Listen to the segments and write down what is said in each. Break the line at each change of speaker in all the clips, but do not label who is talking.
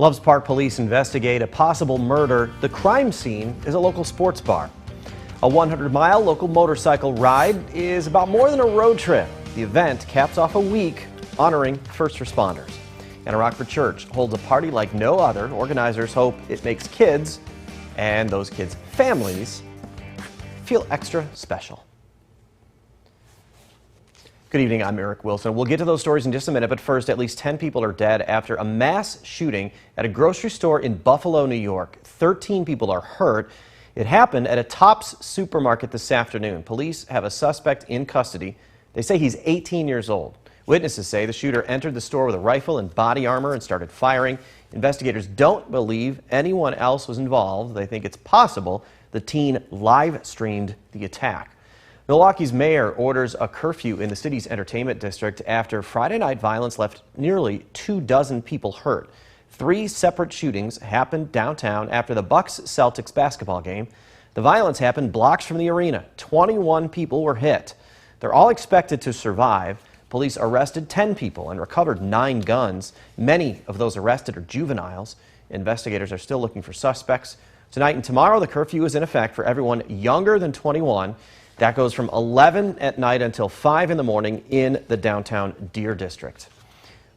Loves Park police investigate a possible murder. The crime scene is a local sports bar. A 100-mile local motorcycle ride is about more than a road trip. The event caps off a week honoring first responders. And a Rockford church holds a party like no other. Organizers hope it makes kids and those kids' families feel extra special. Good evening, I'm Eric Wilson. We'll get to those stories in just a minute, but first, at least 10 people are dead after a mass shooting at a grocery store in Buffalo, New York. 13 people are hurt. It happened at a Tops supermarket this afternoon. Police have a suspect in custody. They say he's 18 years old. Witnesses say the shooter entered the store with a rifle and body armor and started firing. Investigators don't believe anyone else was involved. They think it's possible the teen live streamed the attack. Milwaukee's mayor orders a curfew in the city's entertainment district after Friday night violence left nearly 24 people hurt. 3 separate shootings happened downtown after the Bucks-Celtics basketball game. The violence happened blocks from the arena. 21 people were hit. They're all expected to survive. Police arrested 10 people and recovered 9 guns. Many of those arrested are juveniles. Investigators are still looking for suspects. Tonight and tomorrow, the curfew is in effect for everyone younger than 21. That goes from 11 at night until 5 in the morning in the downtown Deer District.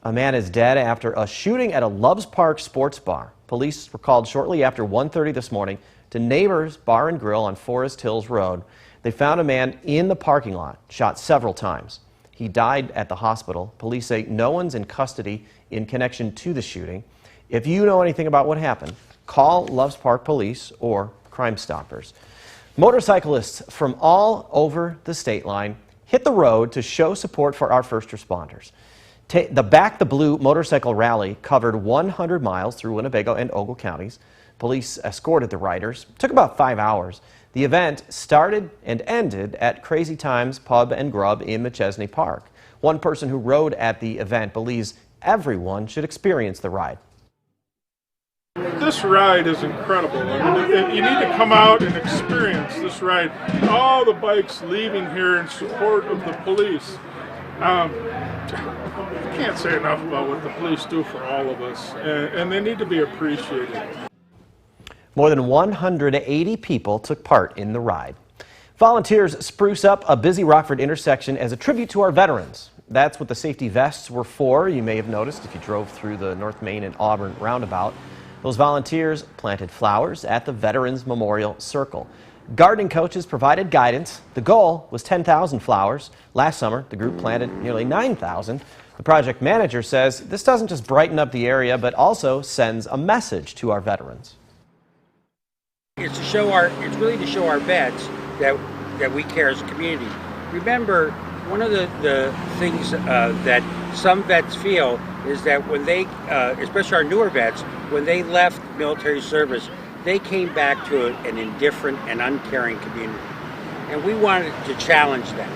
A man is dead after a shooting at a Loves Park sports bar. Police were called shortly after 1:30 this morning to Neighbors Bar and Grill on Forest Hills Road. They found a man in the parking lot, shot several times. He died at the hospital. Police say no one's in custody in connection to the shooting. If you know anything about what happened, call Loves Park Police or Crime Stoppers. Motorcyclists from all over the state line hit the road to show support for our first responders. The Back the Blue motorcycle rally covered 100 miles through Winnebago and Ogle counties. Police escorted the riders. It took about 5 hours. The event started and ended at Crazy Times Pub and Grub in Machesney Park. One person who rode at the event believes everyone should experience the ride.
This ride is incredible. I mean, you need to come out and experience this ride. All the bikes leaving here in support of the police. I can't say enough about what the police do for all of us, and they need to be appreciated.
More than 180 people took part in the ride. Volunteers spruce up a busy Rockford intersection as a tribute to our veterans. That's what the safety vests were for. You may have noticed if you drove through the North Main and Auburn roundabout. Those volunteers planted flowers at the Veterans Memorial Circle. Gardening coaches provided guidance. The goal was 10,000 flowers. Last summer, the group planted nearly 9,000. The project manager says this doesn't just brighten up the area, but also sends a message to our veterans.
It's really to show our vets that we care as a community. Remember, one of the things that some vets feel is that when they, especially our newer vets, when they left military service, they came back to an indifferent and uncaring community. And we wanted to challenge that.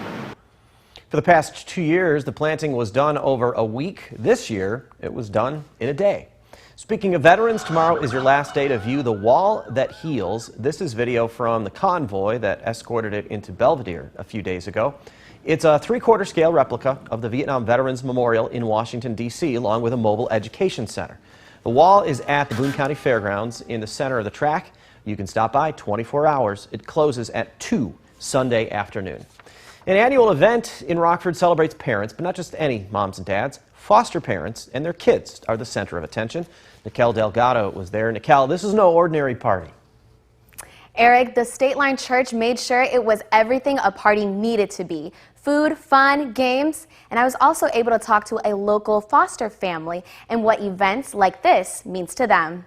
For the past 2 years, the planting was done over a week. This year, it was done in a day. Speaking of veterans, tomorrow is your last day to view the wall that heals. This is video from the convoy that escorted it into Belvidere a few days ago. It's a 3/4 scale replica of the Vietnam Veterans Memorial in Washington, D.C., along with a mobile education center. The wall is at the Boone County Fairgrounds in the center of the track. You can stop by 24 hours. It closes at 2 Sunday afternoon. An annual event in Rockford celebrates parents, but not just any moms and dads. Foster parents and their kids are the center of attention. Nikel Delgado was there. Nikel, this is no ordinary party.
Eric, the State Line Church made sure it was everything a party needed to be. Food, fun, games, and I was also able to talk to a local foster family and what events like this means to them.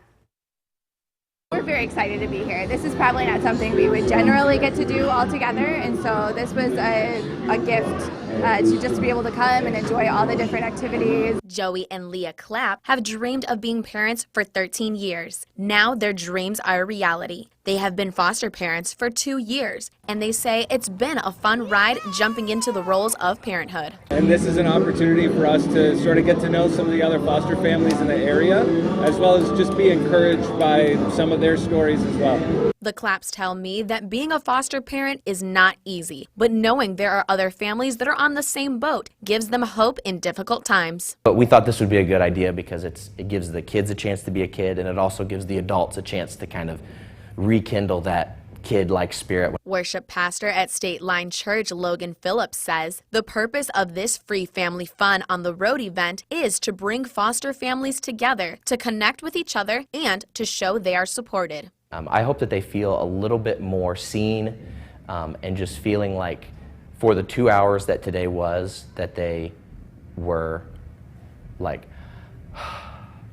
We're very excited to be here. This is probably not something we would generally get to do all together, and so this was a gift to just be able to come and enjoy all the different activities.
Joey and Leah Clapp have dreamed of being parents for 13 years. Now their dreams are a reality. They have been foster parents for 2 years, and they say it's been a fun ride jumping into the roles of parenthood.
And this is an opportunity for us to sort of get to know some of the other foster families in the area, as well as just be encouraged by some of their stories as well.
The Claps tell me that being a foster parent is not easy, but knowing there are other families that are on the same boat gives them hope in difficult times.
But we thought this would be a good idea because it gives the kids a chance to be a kid, and it also gives the adults a chance to kind of rekindle that kid-like spirit.
Worship pastor at State Line Church, Logan Phillips, says the purpose of this free family fun on the road event is to bring foster families together, to connect with each other, and to show they are supported.
I hope that they feel a little bit more seen and just feeling like for the 2 hours that today was, that they were like,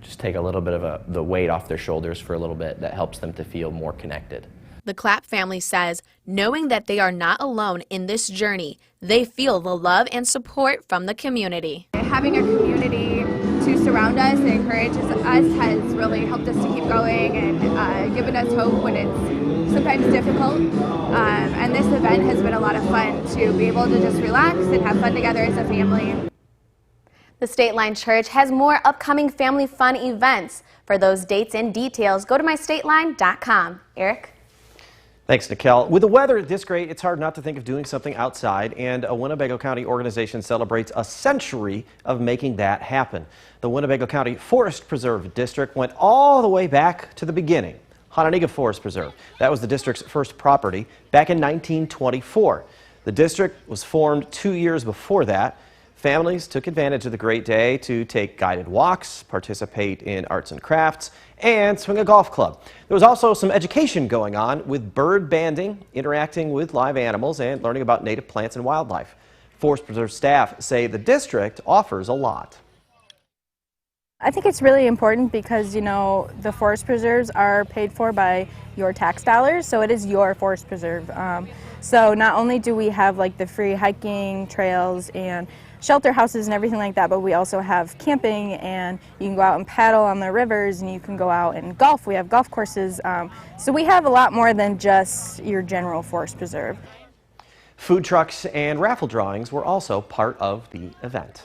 just take a little bit of the weight off their shoulders for a little bit. That helps them to feel more connected.
The Clapp family says, knowing that they are not alone in this journey, they feel the love and support from the community.
Having a community to surround us and encourage us has really helped us to keep going and given us hope when it's sometimes difficult. And this event has been a lot of fun to be able to just relax and have fun together as a family.
The State Line Church has more upcoming family fun events. For those dates and details, go to mystateline.com. Eric?
Thanks, Nikel. With the weather this great, it's hard not to think of doing something outside, and a Winnebago County organization celebrates a century of making that happen. The Winnebago County Forest Preserve District went all the way back to the beginning. Hononegah Forest Preserve. That was the district's first property back in 1924. The district was formed 2 years before that. Families took advantage of the great day to take guided walks, participate in arts and crafts, and swing a golf club. There was also some education going on with bird banding, interacting with live animals, and learning about native plants and wildlife. Forest Preserve staff say the district offers a lot.
I think it's really important because, you know, the forest preserves are paid for by your tax dollars, so it is your forest preserve. So not only do we have like the free hiking trails and shelter houses and everything like that, but we also have camping, and you can go out and paddle on the rivers, and you can go out and golf. We have golf courses. So we have a lot more than just your general forest preserve.
Food trucks and raffle drawings were also part of the event.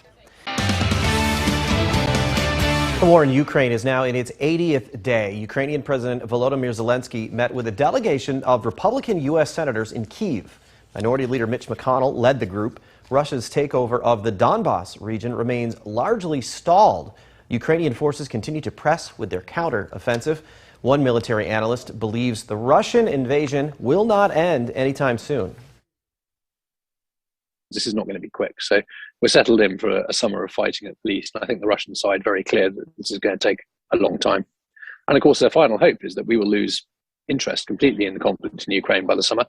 The war in Ukraine is now in its 80th day. Ukrainian President Volodymyr Zelensky met with a delegation of Republican U.S. senators in Kyiv. Minority Leader Mitch McConnell led the group. Russia's takeover of the Donbas region remains largely stalled. Ukrainian forces continue to press with their counter-offensive. One military analyst believes the Russian invasion will not end anytime soon.
This is not going to be quick. So we're settled in for a summer of fighting at least. And I think the Russian side very clear that this is going to take a long time. And of course, their final hope is that we will lose interest completely in the conflict in Ukraine by the summer.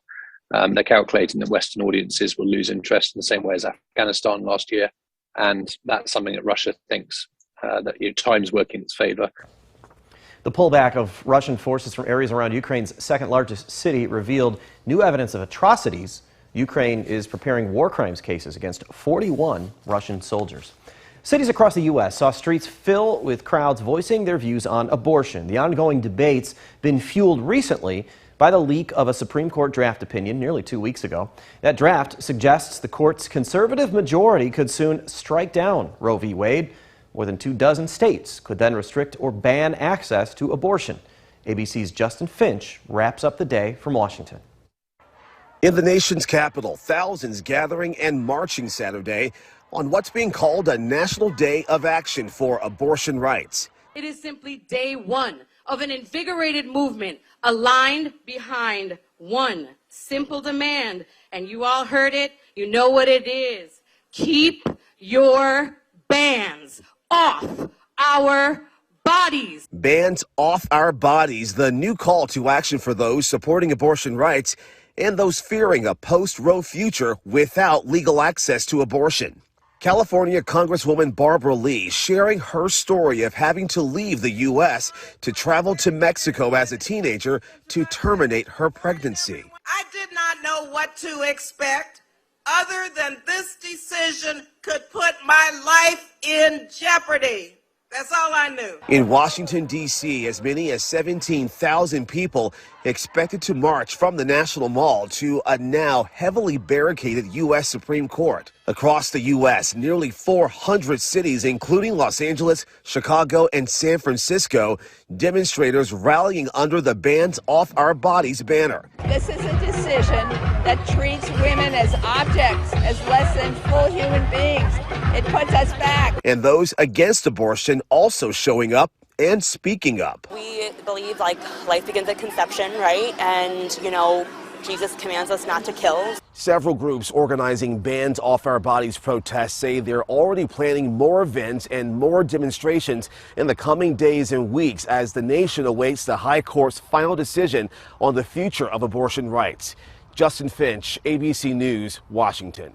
They're calculating that Western audiences will lose interest in the same way as Afghanistan last year. And that's something that Russia thinks that time's working in its favor.
The pullback of Russian forces from areas around Ukraine's second largest city revealed new evidence of atrocities. Ukraine is preparing war crimes cases against 41 Russian soldiers. Cities across the U.S. saw streets fill with crowds voicing their views on abortion. The ongoing debate's been fueled recently by the leak of a Supreme Court draft opinion nearly 2 weeks ago. That draft suggests the court's conservative majority could soon strike down Roe v. Wade. More than 24 states could then restrict or ban access to abortion. ABC's Justin Finch wraps up the day from Washington.
In the nation's capital, thousands gathering and marching Saturday on what's being called a National Day of Action for Abortion Rights.
It is simply day one of an invigorated movement aligned behind one simple demand. And you all heard it. You know what it is. Keep your bans off our bodies.
Bans off our bodies, the new call to action for those supporting abortion rights and those fearing a post-Roe future without legal access to abortion. California Congresswoman Barbara Lee sharing her story of having to leave the U.S. to travel to Mexico as a teenager to terminate her pregnancy.
I did not know what to expect other than this decision could put my life in jeopardy. That's all I knew.
In Washington, D.C., as many as 17,000 people expected to march from the National Mall to a now heavily barricaded U.S. Supreme Court. Across the U.S., nearly 400 cities, including Los Angeles, Chicago, and San Francisco, demonstrators rallying under the Bands Off Our Bodies banner.
This is a decision that treats women as objects, as less than full human beings. It puts us back.
And those against abortion also showing up and speaking up.
We believe life begins at conception, right? And, Jesus commands us not to kill.
Several groups organizing Bands Off Our Bodies protests say they're already planning more events and more demonstrations in the coming days and weeks as the nation awaits the High Court's final decision on the future of abortion rights. Justin Finch, ABC News, Washington.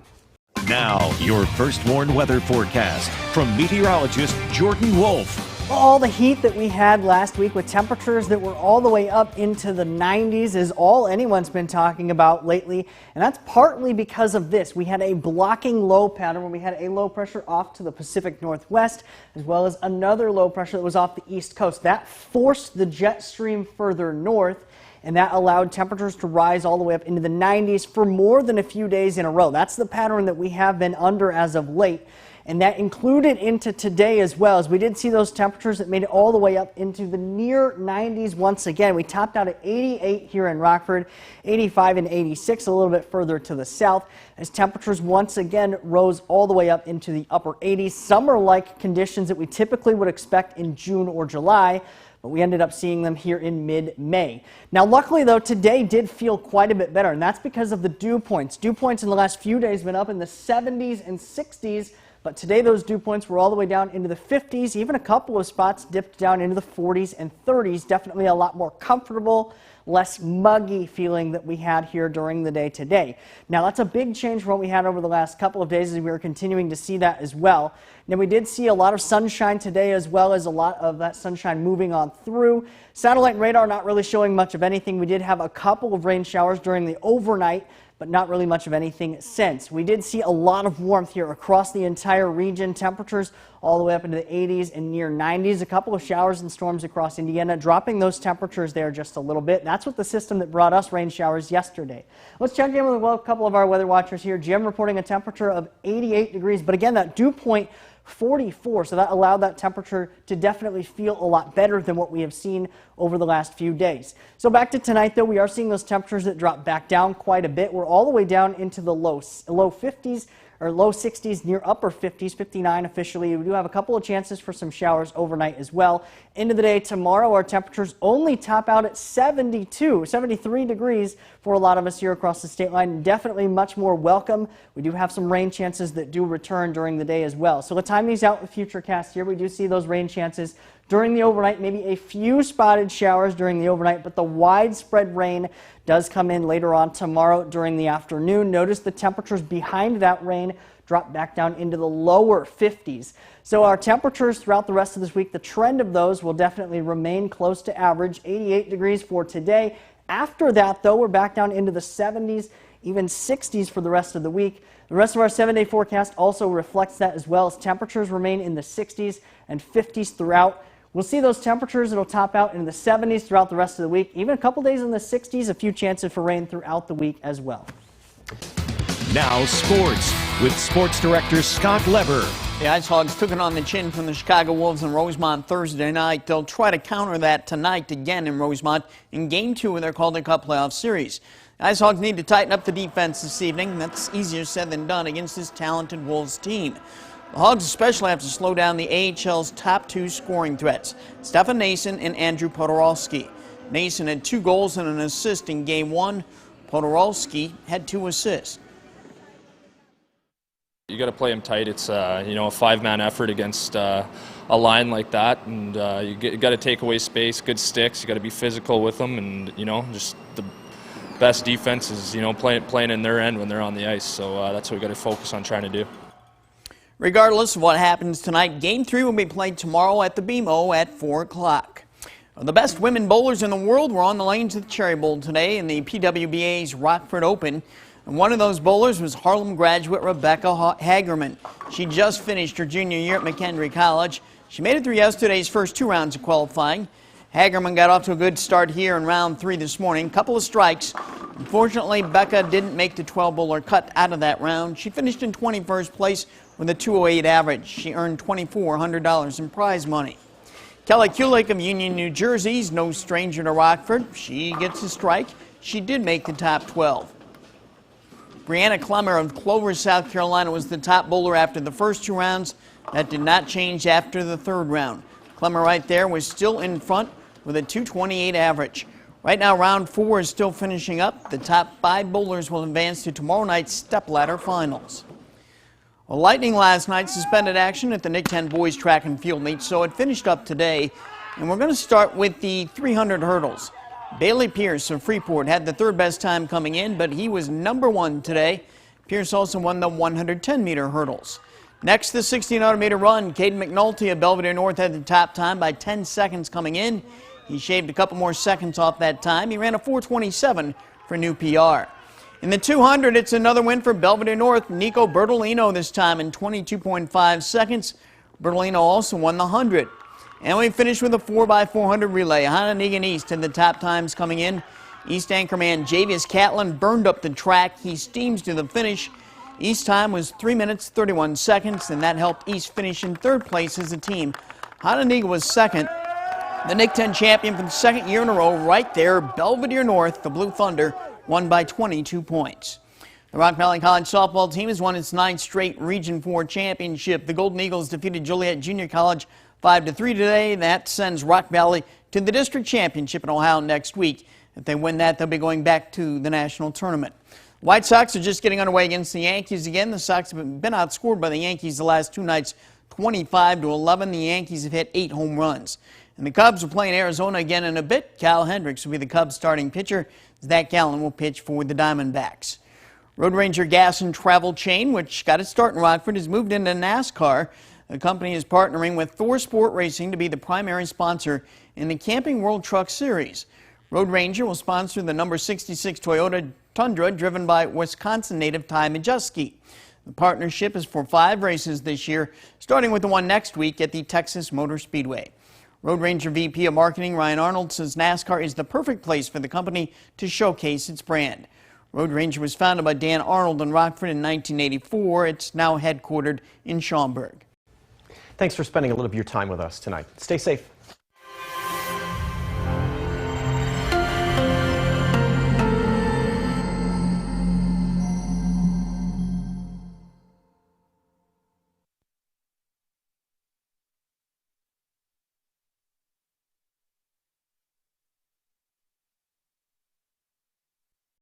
Now, your first warned weather forecast from meteorologist Jordan Wolf.
All the heat that we had last week with temperatures that were all the way up into the 90s is all anyone's been talking about lately. And that's partly because of this. We had a blocking low pattern where we had a low pressure off to the Pacific Northwest, as well as another low pressure that was off the East Coast. That forced the jet stream further north, and that allowed temperatures to rise all the way up into the 90s for more than a few days in a row. That's the pattern that we have been under as of late. And that included into today as well, as we did see those temperatures that made it all the way up into the near 90s once again. We topped out at 88 here in Rockford, 85 and 86 a little bit further to the south, as temperatures once again rose all the way up into the upper 80s. Summer-like conditions that we typically would expect in June or July, but we ended up seeing them here in mid-May. Now, luckily, though, today did feel quite a bit better, and that's because of the dew points. Dew points in the last few days have been up in the 70s and 60s, but today those dew points were all the way down into the 50s. Even a couple of spots dipped down into the 40s and 30s. Definitely a lot more comfortable, less muggy feeling that we had here during the day today. Now, that's a big change from what we had over the last couple of days, as we were continuing to see that as well. Now, we did see a lot of sunshine today, as well as a lot of that sunshine moving on through. Satellite radar not really showing much of anything. We did have a couple of rain showers during the overnight, but not really much of anything since. We did see a lot of warmth here across the entire region. Temperatures all the way up into the 80s and near 90s. A couple of showers and storms across Indiana, dropping those temperatures there just a little bit. That's what the system that brought us rain showers yesterday. Let's check in with a couple of our weather watchers here. Jim reporting a temperature of 88 degrees, but again, that dew point 44, so that allowed that temperature to definitely feel a lot better than what we have seen over the last few days. So back to tonight, though, we are seeing those temperatures that drop back down quite a bit. We're all the way down into the low 50s or low 60s, near upper 50s, 59 officially. We do have a couple of chances for some showers overnight as well. End of the day tomorrow, our temperatures only top out at 73 degrees for a lot of us here across the state line. Definitely much more welcome. We do have some rain chances that do return during the day as well. So let's time these out with Futurecast here. We do see those rain chances during the overnight, maybe a few spotted showers during the overnight, but the widespread rain does come in later on tomorrow during the afternoon. Notice the temperatures behind that rain drop back down into the lower 50s. So our temperatures throughout the rest of this week, the trend of those will definitely remain close to average, 88 degrees for today. After that, though, we're back down into the 70s, even 60s for the rest of the week. The rest of our 7-day forecast also reflects that as well, as temperatures remain in the 60s and 50s throughout. We'll see those temperatures. It'll top out in the 70s throughout the rest of the week. Even a couple days in the 60s, a few chances for rain throughout the week as well.
Now sports with sports director Scott Lever.
The Ice Hogs took it on the chin from the Chicago Wolves in Rosemont Thursday night. They'll try to counter that tonight again in Rosemont in Game 2 of their Calder Cup playoff series. The Ice Hogs need to tighten up the defense this evening. That's easier said than done against this talented Wolves team. The Hogs especially have to slow down the AHL's top two scoring threats, Stefan Nason and Andrew Podorowski. Nason had 2 goals and an assist in Game 1. Podorowski had 2 assists.
You got to play them tight. It's a 5-man effort against a line like that, and you got to take away space, good sticks. You got to be physical with them, and just the best defense is playing in their end when they're on the ice. So that's what we got to focus on trying to do.
Regardless of what happens tonight, Game 3 will be played tomorrow at the BMO at 4 o'clock. The best women bowlers in the world were on the lanes at the Cherry Bowl today in the PWBA's Rockford Open. And one of those bowlers was Harlem graduate Rebecca Hagerman. She just finished her junior year at McHenry College. She made it through yesterday's first 2 rounds of qualifying. Hagerman got off to a good start here in round 3 this morning. Couple of strikes. Unfortunately, Becca didn't make the 12-bowler cut out of that round. She finished in 21st place with a 208 average. She earned $2,400 in prize money. Kelly Kulik of Union, New Jersey is no stranger to Rockford. She gets a strike. She did make the top 12. Brianna Clemmer of Clover, South Carolina was the top bowler after the first 2 rounds. That did not change after the 3rd round. Clemmer right there was still in front with a 228 average. Right now, round 4 is still finishing up. The top 5 bowlers will advance to tomorrow night's stepladder finals. Well, Lightning last night suspended action at the Nick 10 boys track and field meet, so it finished up today. And we're going to start with the 300 hurdles. Bailey Pierce of Freeport had the 3rd best time coming in, but he was number 1 today. Pierce also won the 110-meter hurdles. Next, the 1,600-meter run. Caden McNulty of Belvidere North had the top time by 10 seconds coming in. He shaved a couple more seconds off that time. He ran a 4:27 for a new PR. In the 200, it's another win for Belvidere North. Nico Bertolino this time in 22.5 seconds. Bertolino also won the 100. And we finished with a 4x400 relay. Hononegin East had the top times coming in. East anchorman Javius Catlin burned up the track. He steams to the finish. East time was 3 minutes 31 seconds, and that helped East finish in 3rd place as a team. Hononegin was 2nd. The Nick 10 champion for the 2nd year in a row right there, Belvidere North, the Blue Thunder, won by 22 points. The Rock Valley College softball team has won its 9th straight Region 4 championship. The Golden Eagles defeated Joliet Junior College 5-3 today. That sends Rock Valley to the district championship in Ohio next week. If they win that, they'll be going back to the national tournament. White Sox are just getting underway against the Yankees again. The Sox have been outscored by the Yankees the last 2 nights, 25-11. The Yankees have hit 8 home runs. And the Cubs are playing Arizona again in a bit. Cal Hendricks will be the Cubs starting pitcher. Zach Gallen will pitch for the Diamondbacks. Road Ranger Gas and Travel Chain, which got its start in Rockford, has moved into NASCAR. The company is partnering with Thor Sport Racing to be the primary sponsor in the Camping World Truck Series. Road Ranger will sponsor the number 66 Toyota Tundra driven by Wisconsin native Ty Majeski. The partnership is for 5 races this year, starting with the one next week at the Texas Motor Speedway. Road Ranger VP of Marketing Ryan Arnold says NASCAR is the perfect place for the company to showcase its brand. Road Ranger was founded by Dan Arnold in Rockford in 1984. It's now headquartered in Schaumburg.
Thanks for spending a little of your time with us tonight. Stay safe.